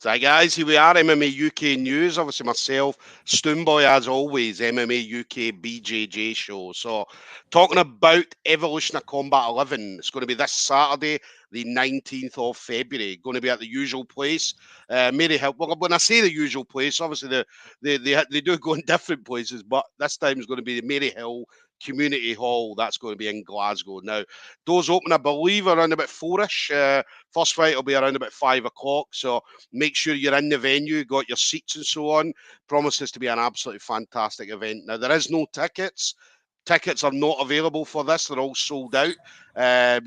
Hi guys, here we are, MMA UK News. Obviously myself, Stoomboy as always, MMA UK BJJ show. So talking about Evolution of Combat 11, it's going to be this Saturday, the 19th of February. Going to be at the usual place, Maryhill. Well, when I say the usual place, obviously they do go in different places, but this time is going to be the Maryhill Community Hall. That's going to be in Glasgow. Now, doors open, I believe, around about 4ish. First fight will be around about 5 o'clock. So make sure you're in the venue, got your seats and so on. Promises to be an absolutely fantastic event. Now, there is no tickets. Tickets are not available for this. They're all sold out.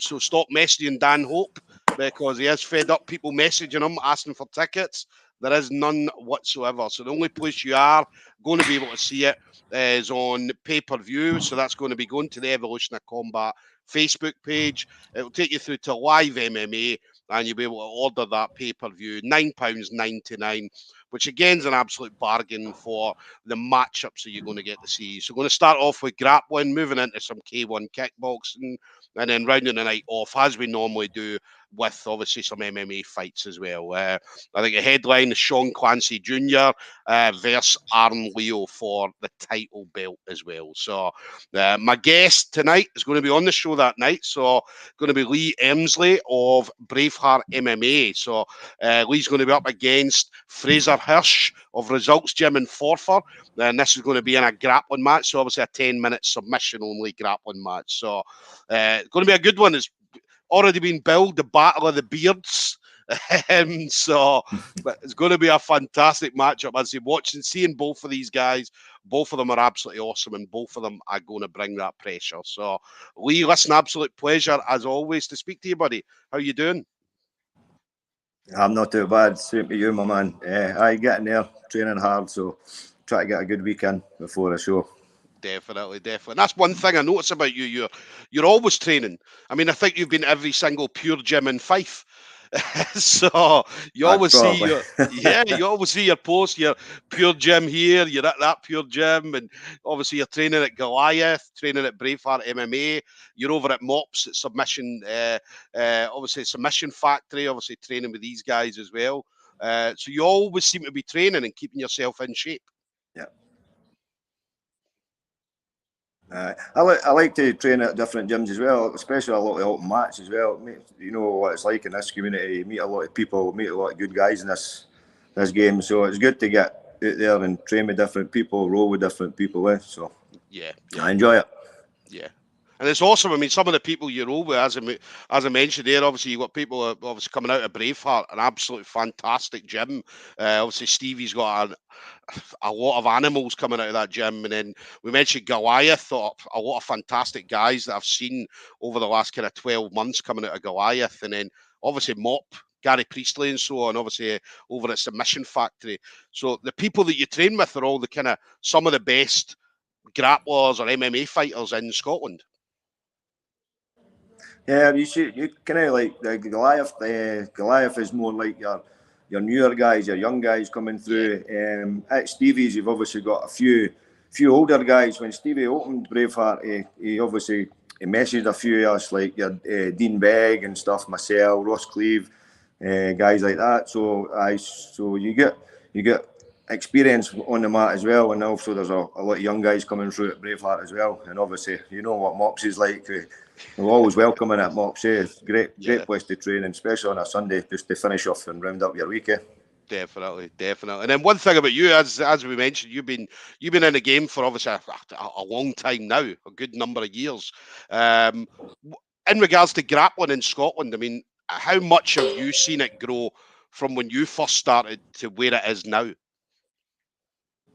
So stop messaging Dan Hope because he has fed up people messaging him, asking for tickets. There is none whatsoever. So the only place you are going to be able to see it is on pay-per-view. So that's going to be going to the Evolution of Combat Facebook page. It will take you through to live MMA and you'll be able to order that pay-per-view, £9.99, which again is an absolute bargain for the matchups that you're going to get to see. So we're going to start off with grappling, moving into some K1 kickboxing, and then rounding the night off, as we normally do, with obviously some MMA fights as well. I think the headline is Sean Clancy Jr. Versus Aaron Leo for the title belt as well. So my guest tonight is going to be on the show that night. So going to be Lee Emslie of Braveheart MMA. So Lee's going to be up against Frazer Hirsch of Results Gym in Forfar. And this is going to be in a grappling match. So obviously a 10-minute submission only grappling match. So it's going to be a good one. It's already been billed, the Battle of the Beards. So but it's going to be a fantastic matchup. As you watch and seeing both of these guys, both of them are absolutely awesome, and both of them are going to bring that pressure. So, Lee, listen, absolute pleasure as always to speak to you, buddy. How you doing? I'm not too bad. Same to you, my man. I get in there, training hard, so try to get a good weekend before the show. Definitely. And that's one thing I notice about you. You're always training. I mean, I think you've been every single Pure Gym in Fife. So you always see you always see your post, your Pure Gym here, you're at that Pure Gym, and obviously you're training at Goliath, training at Braveheart MMA, you're over at Mops at Submission, obviously Submission Factory, obviously training with these guys as well. So you always seem to be training and keeping yourself in shape. Yeah. I like to train at different gyms as well, especially a lot of open mats as well. You know what it's like in this community. You meet a lot of people, meet a lot of good guys in this game. So it's good to get out there and train with different people, roll with different people. So yeah. I enjoy it. Yeah. And it's awesome. I mean, some of the people you roll with, as I mentioned there, obviously you've got people obviously coming out of Braveheart, an absolute fantastic gym. Obviously Stevie's got a lot of animals coming out of that gym. And then we mentioned Goliath, a lot of fantastic guys that I've seen over the last kind of 12 months coming out of Goliath. And then obviously Mop, Gary Priestley and so on, obviously over at Submission Factory. So the people that you train with are all the kind of some of the best grapplers or MMA fighters in Scotland. Yeah, you kind of like the Goliath. Goliath is more like your newer guys, your young guys coming through. Yeah. At Stevie's, you've obviously got a few older guys. When Stevie opened Braveheart, he obviously messaged a few of us like your Dean Begg and stuff, myself, Ross Cleve, guys like that. So you get experience on the mat as well, and also there's a lot of young guys coming through at Braveheart as well. And obviously, you know what Mops is like. We're always welcoming at Mops. It's great place to train, and especially on a Sunday, just to finish off and round up your weekend. Definitely. And then one thing about you, as we mentioned, you've been in the game for obviously a long time now, a good number of years. In regards to grappling in Scotland, I mean, how much have you seen it grow from when you first started to where it is now?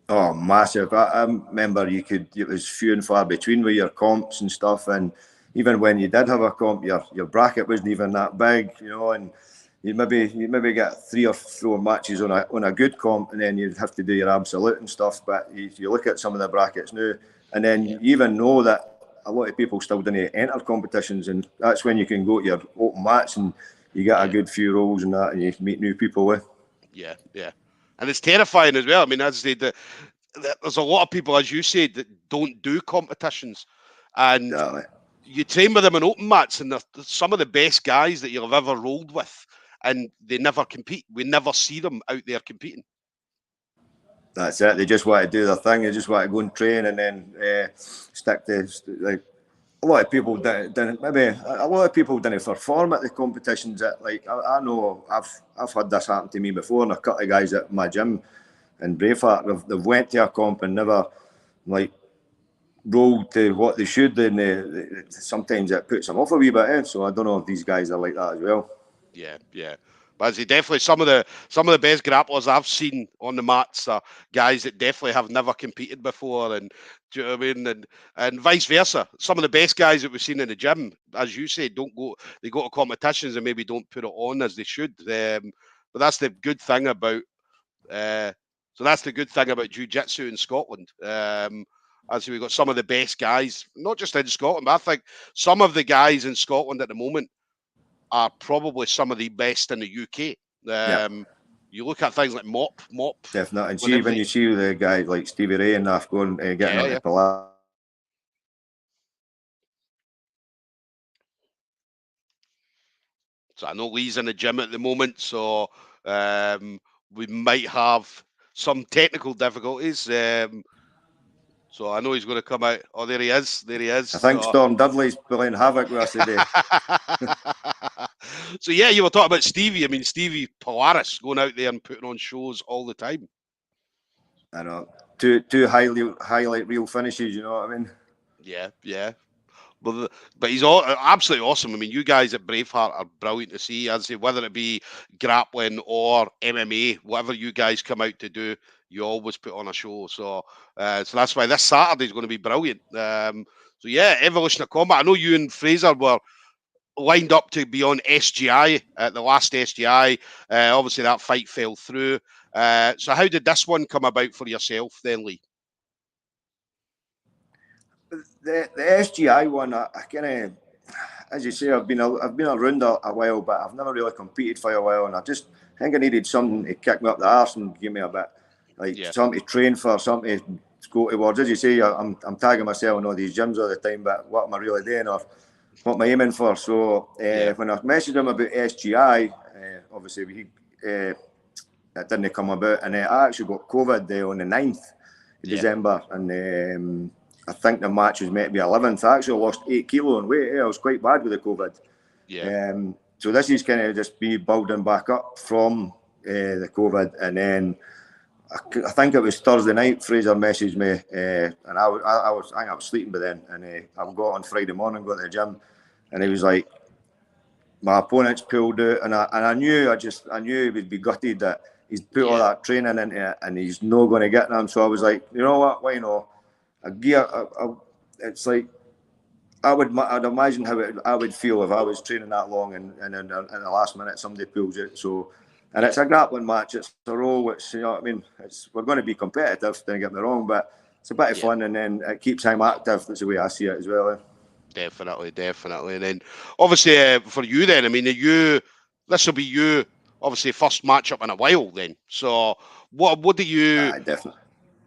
Oh, massive! I remember it was few and far between with your comps and stuff, and even when you did have a comp, your bracket wasn't even that big, you know, and you'd maybe get 3 or 4 matches on a good comp, and then you'd have to do your absolute and stuff. But you look at some of the brackets now, and then you even know that a lot of people still didn't enter competitions, and that's when you can go to your open mats and you get a good few rolls and that, and you meet new people with. Yeah. And it's terrifying as well. I mean, as I said, there's a lot of people, as you said, that don't do competitions, and you train with them in open mats, and they're some of the best guys that you've ever rolled with. and they never compete. We never see them out there competing. That's it. They just want to do their thing. They just want to go and train and then stick to like. A lot of people didn't. Maybe a lot of people didn't perform at the competitions. That like I know I've had this happen to me before, and a couple of guys at my gym in Braveheart, they've went to a comp and never like rolled to what they should, and sometimes it puts them off a wee bit. So I don't know if these guys are like that as well. Yeah, yeah. But as definitely some of the best grapplers I've seen on the mats are guys that definitely have never competed before, and do you know what I mean? And vice versa. Some of the best guys that we've seen in the gym, as you say, they go to competitions and maybe don't put it on as they should. But that's the good thing about jiu-jitsu in Scotland. As we've got some of the best guys, not just in Scotland, but I think some of the guys in Scotland at the moment are probably some of the best in the UK. You look at things like Mop. Definitely. And see, when you see the guys like Stevie Ray and that going, getting into Pilates. So I know Lee's in the gym at the moment, so we might have some technical difficulties. So I know he's going to come out. Oh, there he is. There he is. I think Storm Dudley's playing havoc with us today. So yeah, you were talking about Stevie. I mean, Stevie Polaris going out there and putting on shows all the time. I know. Two highlight reel finishes, you know what I mean? Yeah, yeah. But he's absolutely awesome. I mean, you guys at Braveheart are brilliant to see. I'd say whether it be grappling or MMA, whatever you guys come out to do, you always put on a show. So that's why this Saturday is going to be brilliant. So yeah, Evolution of Combat. I know you and Frazer were lined up to be on SGI at the last SGI. Obviously, that fight fell through. So how did this one come about for yourself then, Lee? The SGI one, I kind of, as you say, I've been around a while, but I've never really competed for a while, and I think I needed something to kick me up the arse and give me a bit, something to train for, something to go towards. As you say, I'm tagging myself in all these gyms all the time, but what am I really doing, or what am I aiming for? So when I messaged him about SGI, obviously that didn't come about, and I actually got COVID on the 9th of December, and I think the match was meant to be 11th. I actually lost 8 kilo in weight. I was quite bad with the COVID. So this is kind of just me building back up from the COVID, and then I think it was Thursday night. Frazer messaged me, and I was sleeping by then, and I got on Friday morning, go to the gym, and he was like, my opponent's pulled out, and I knew he would be gutted that he's put all that training into it, and he's not going to get them. So I was like, you know what, why not? It's like I'd imagine how I would feel if I was training that long and in the last minute somebody pulls it. So, and it's a grappling match. It's a roll. It's, you know what I mean. We're going to be competitive. Don't get me wrong, but it's a bit of fun, and then it keeps him active. That's the way I see it as well. Definitely. And then obviously for you, then I mean, this will be you obviously first matchup in a while. Then, so what do you? Definitely.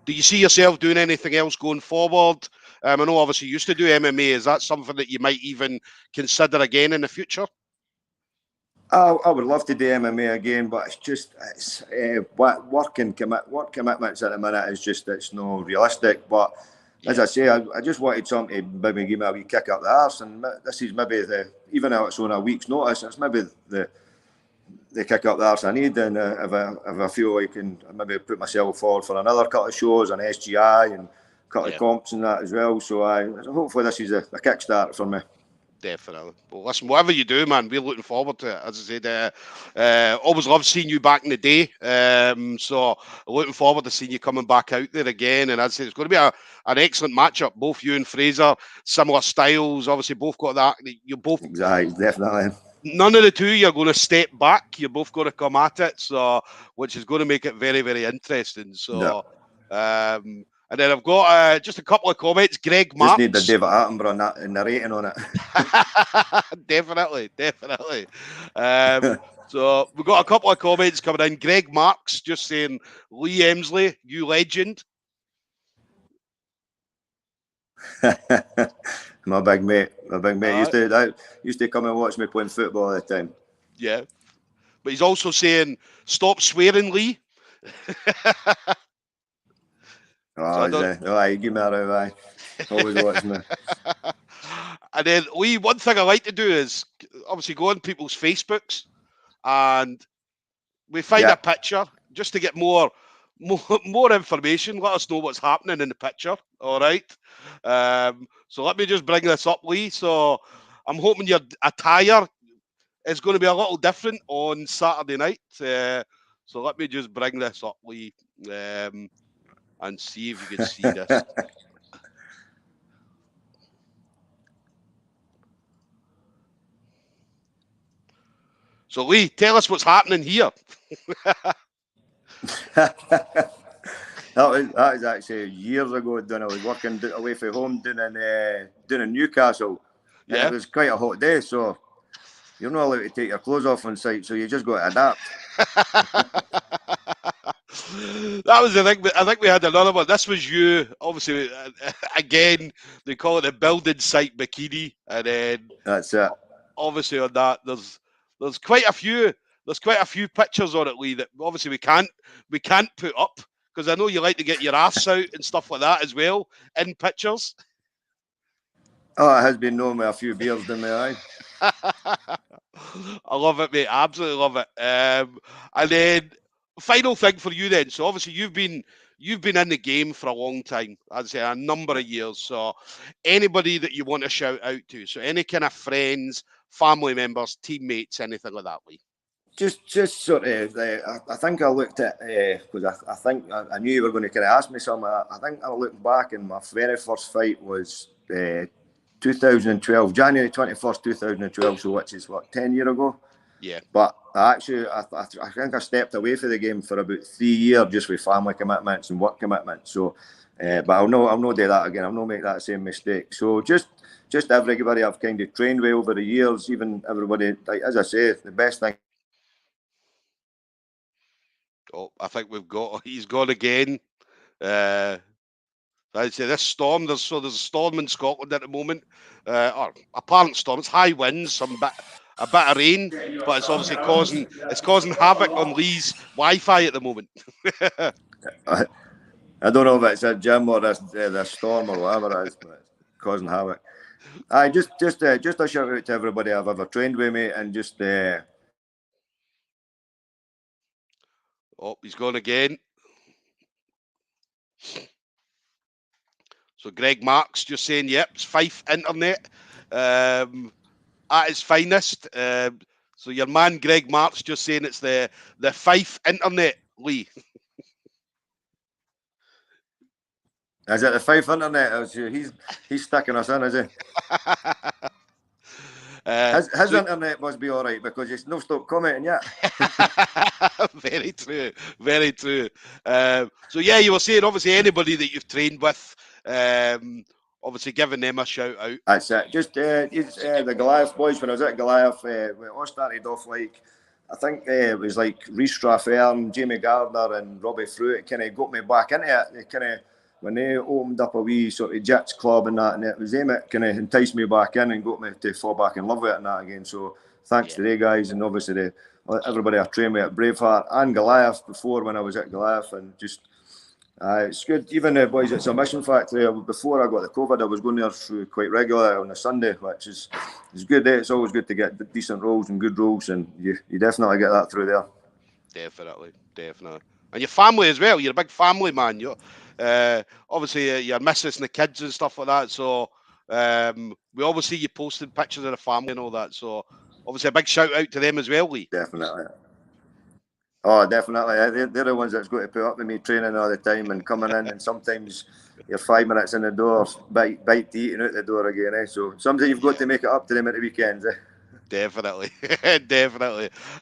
Do you see yourself doing anything else going forward? I know obviously you used to do MMA. Is that something that you might even consider again in the future? I would love to do MMA again, but it's work commitments at the minute is just, it's not realistic. But as I say, I just wanted something to maybe give me a wee kick up the arse, and this is maybe even though it's on a week's notice, it's maybe the kick up the arse I need. And if I feel I can maybe put myself forward for another couple of shows on SGI and a couple of comps and that as well. So hopefully this is a kickstart for me. Definitely. Well, listen, whatever you do, man, we're looking forward to it. As I said, always loved seeing you back in the day. So looking forward to seeing you coming back out there again. And as I said, it's going to be an excellent matchup. Both you and Frazer, similar styles. Obviously, both got that. You're both exactly, definitely. None of the two you're going to step back. You're both going to come at it. So, which is going to make it very, very interesting. So, and then I've got just a couple of comments. Greg Marks. Just need the David Attenborough narrating on it. Definitely. So we've got a couple of comments coming in. Greg Marks just saying, Lee Emslie, you legend. My big mate used to come and watch me playing football all the time. Yeah. But he's also saying, stop swearing, Lee. Give me a row, aye. Always watching me. And then, Lee, one thing I like to do is obviously go on people's Facebooks and we find a picture just to get more information. Let us know what's happening in the picture. All right. So let me just bring this up, Lee. So I'm hoping your attire is going to be a little different on Saturday night. So let me just bring this up, Lee, and see if you can see this. So Lee, tell us what's happening here. That was actually years ago when I was working away from home doing in Newcastle. And it was quite a hot day, so you're not allowed to take your clothes off on site, so you just got to adapt. That was the thing. I think we had another one. This was you. Obviously, again, they call it a building site bikini. And then that's it. Obviously on that, there's quite a few. There's quite a few pictures on it, Lee, that obviously we can't put up because I know you like to get your ass out and stuff like that as well in pictures. Oh, it has been known with a few beers in my eye. I love it, mate. Absolutely love it. And then final thing for you then. So obviously you've been in the game for a long time. I'd say a number of years. So anybody that you want to shout out to. So any kind of friends, family members, teammates, anything like that, Lee. Just sort of, I think I looked at, because I think I knew you were going to kind of ask me something. I think I looked back and my very first fight was 2012, January 21st, 2012, so which is, 10 years ago? Yeah. But I think I stepped away from the game for about 3 years just with family commitments and work commitments. So, but I'll not do that again. I'll not make that same mistake. So just everybody I've kind of trained with over the years, even everybody, like, as I say, the best thing. Oh, I think he's gone again. I'd say this storm, there's a storm in Scotland at the moment, or apparent storm. It's high winds, a bit of rain, but it's obviously causing havoc on Lee's Wi-Fi at the moment. I don't know if it's a gym or the storm or whatever it is, but it's causing havoc. Just a shout out to everybody I've ever trained with, me, and just. Oh, he's gone again. So Greg Marks just saying, yep, it's Fife Internet at its finest. So your man Greg Marks just saying it's the Fife Internet, Lee. Is it the Fife Internet? He's sticking us in, is he? His internet must be all right because he's no stopped commenting yet. Very true, very true. So yeah, you were saying obviously anybody that you've trained with, obviously giving them a shout out. That's it. Just the Goliath boys. When I was at Goliath, we all started off like, I think it was like Rhys Straffern, Jamie Gardner, and Robbie Fruit. It kind of got me back into it. They kind of, when they opened up a wee sort of Jits club and that, and it was them that kind of enticed me back in and got me to fall back in love with it and that again. So thanks to they guys, and obviously everybody I trained with at Braveheart and Goliath before when I was at Goliath, and just. It's good. Even the boys at Submission Factory, before I got the COVID, I was going there through quite regularly on a Sunday, which is good. It's always good to get decent rolls and good rolls, and you definitely get that through there. Definitely. And your family as well. You're a big family man. You're obviously your missus and the kids and stuff like that. So we always see you posting pictures of the family and all that. So obviously a big shout out to them as well, Lee. Definitely. Oh, definitely. They're the ones that's got to put up with me training all the time and coming in, and sometimes you're 5 minutes in the door, bite to eat and out the door again. So sometimes you've got to make it up to them at the weekends. Definitely.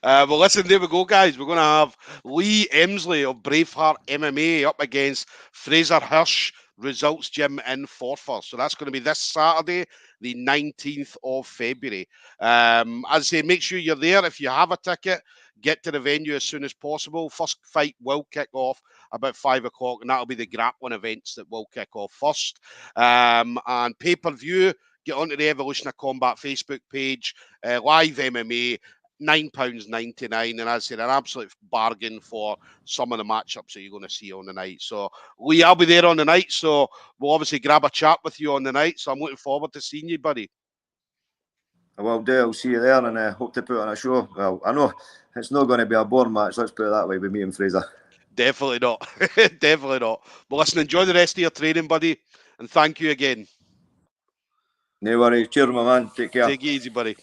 Well, listen, there we go, guys. We're going to have Lee Emslie of Braveheart MMA up against Frazer Hirsch, Results Gym in Forfar. So that's going to be this Saturday, the 19th of February. As I say, make sure you're there. If you have a ticket, get to the venue as soon as possible. First fight will kick off about 5 o'clock, and that'll be the grappling events that will kick off first. And pay-per-view, get onto the Evolution of Combat Facebook page, live MMA. £9.99, and as I said, an absolute bargain for some of the matchups that you're going to see on the night. So, Lee, I'll be there on the night, so we'll obviously grab a chat with you on the night. So I'm looking forward to seeing you, buddy. I will do. I'll see you there, and hope to put on a show. Well, I know it's not going to be a boring match. Let's put it that way with me and Frazer. Definitely not. Definitely not. But listen, enjoy the rest of your training, buddy, and thank you again. No worries. Cheers, my man. Take care. Take it easy, buddy.